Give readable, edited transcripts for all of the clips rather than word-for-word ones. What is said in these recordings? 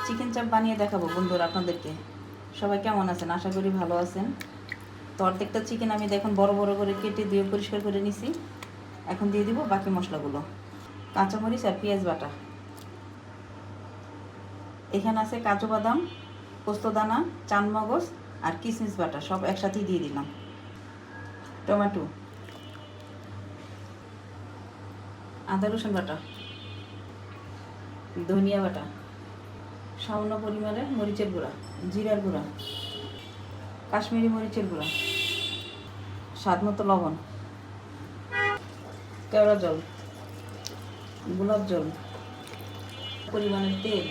Chicken চাপ বানিয়ে দেখাবো বন্ধুরা আপনাদেরকে। সবাই কেমন আছেন? আশা করি ভালো আছেন। তো অর্ধেকটা চিকেন আমি দেখুন বড় বড় করে কেটে দিয়ে পরিষ্কার করে নিছি। এখন দিয়ে দিব বাকি মশলাগুলো। কাঁচামরিচ আর পেঁয়াজ বাটা, এখানে আছে কাজু বাদাম, পোস্তদানা, চানমগজ আর কিশমিশ বাটা, সব একসাথেই দিয়ে দিলাম। টমেটো, আদা রসুন বাটা, ধনিয়া বাটা, সামান্য পরিমাণে মরিচের গুঁড়া, জিরার গুঁড়া, কাশ্মীরি মরিচের গুঁড়া, স্বাদ মতো লবণ, কেওড়া জল, গোলাপ জল, পরিমাণের তেল,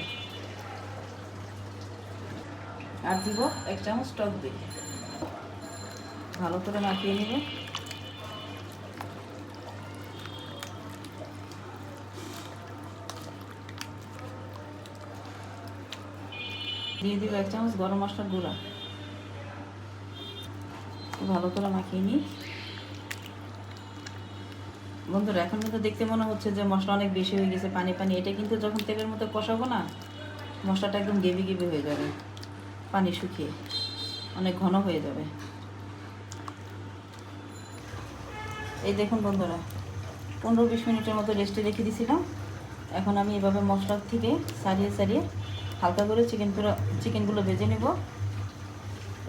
আর দিব 1 চামচ টক দই। ভালো করে মাখিয়ে নিব। দিয়ে দিব 1 চামচ গরম মশলার গুঁড়া। ভালো করে মাখিয়ে নিই। বন্ধুরা, এখন কিন্তু দেখতে মনে হচ্ছে যে মশলা অনেক বেশি হয়ে গেছে, পানি পানি। এটা কিন্তু যখন তেলের মধ্যে কষাবো না, মশলাটা একদম গেবি গেবি হয়ে যাবে, পানি শুকিয়ে অনেক ঘন হয়ে যাবে। এই দেখুন বন্ধুরা, 15-20 মিনিটের মতো রেস্টে রেখে দিয়েছিলাম। এখন আমি এভাবে মশলা থেকে সারিয়ে সারিয়ে হালকা করে চিকেনগুলো ভেজে নেব।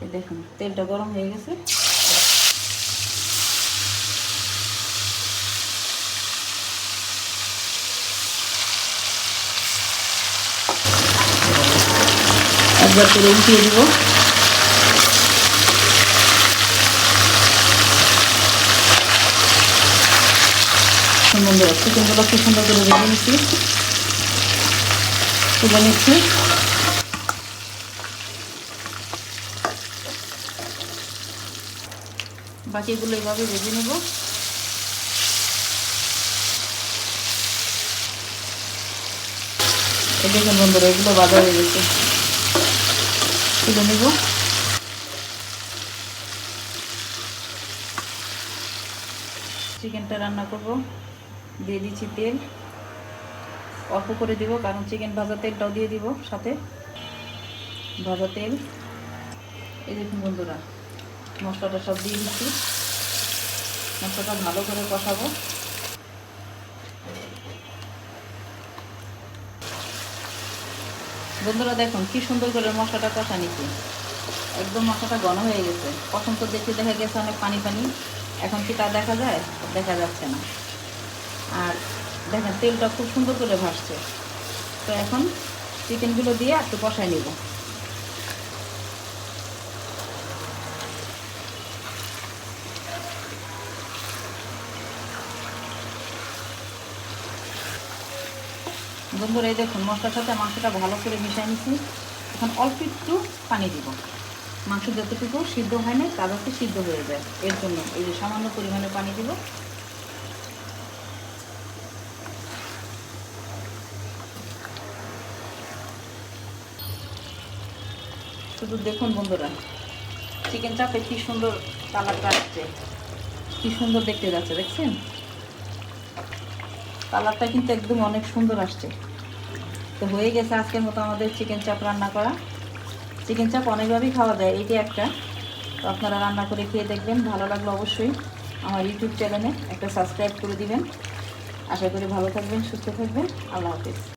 এই দেখুন তেলটা গরম হয়ে গেছে। একবার করে উঠিয়ে দিব। বন্ধুরা, চিকেনগুলো খুব সুন্দর করে ভেজে নিচ্ছি, তুলে নিচ্ছি। বাকিগুলো এইভাবে ভেজে নেব। এই দেখুন বন্ধুরা, এগুলো ভাজা হয়ে গেছে, তুলে নেব। চিকেনটা রান্না করব, দিয়ে দিচ্ছি তেল। অল্প করে দিব, কারণ চিকেন ভাজা তেলটাও দিয়ে দিব সাথে, ভাজা তেল। এই দেখুন বন্ধুরা, মশলাটা সব দিয়ে দিচ্ছি। মশলাটা ভালো করে কষাবো। বন্ধুরা দেখুন কি সুন্দর করে মশলাটা কষা নিচ্ছি, একদম মশলাটা ঘন হয়ে গেছে। প্রথম তো দেখতে দেখা গেছে অনেক পানি পানি, এখন কি তা দেখা যায়? দেখা যাচ্ছে না। আর দেখেন তেলটা খুব সুন্দর করে ভাসছে। তো এখন চিকেনগুলো দিয়ে একটু কষাই নেব। বন্ধুরা, এই দেখুন মশলার সাথে মাংসটা ভালো করে মিশিয়ে নিচ্ছি। এখন অল্প একটু পানি দিব। মাংস যতটুকু সিদ্ধ হয় না তা যাতে সিদ্ধ হয়ে যায়, এর জন্য এই যে সামান্য পরিমাণে পানি দিব। শুধু দেখুন বন্ধুরা, চিকেন চাপে কি সুন্দর কালারটা আসছে, কি সুন্দর দেখতে যাচ্ছে, দেখছেন? কালারটা কিন্তু একদম অনেক সুন্দর আসছে। তো হয়ে গেছে আজকের মতো আমাদের চিকেন চাপ রান্না করা। চিকেন চাপ অনেকভাবেই খাওয়া যায়, এটি একটা। তো আপনারা রান্না করে খেয়ে দেখবেন, ভালো লাগলো অবশ্যই আমার ইউটিউব চ্যানেলে একটা সাবস্ক্রাইব করে দিবেন। আশা করি ভালো থাকবেন, সুস্থ থাকবেন। আল্লাহ হাফেজ।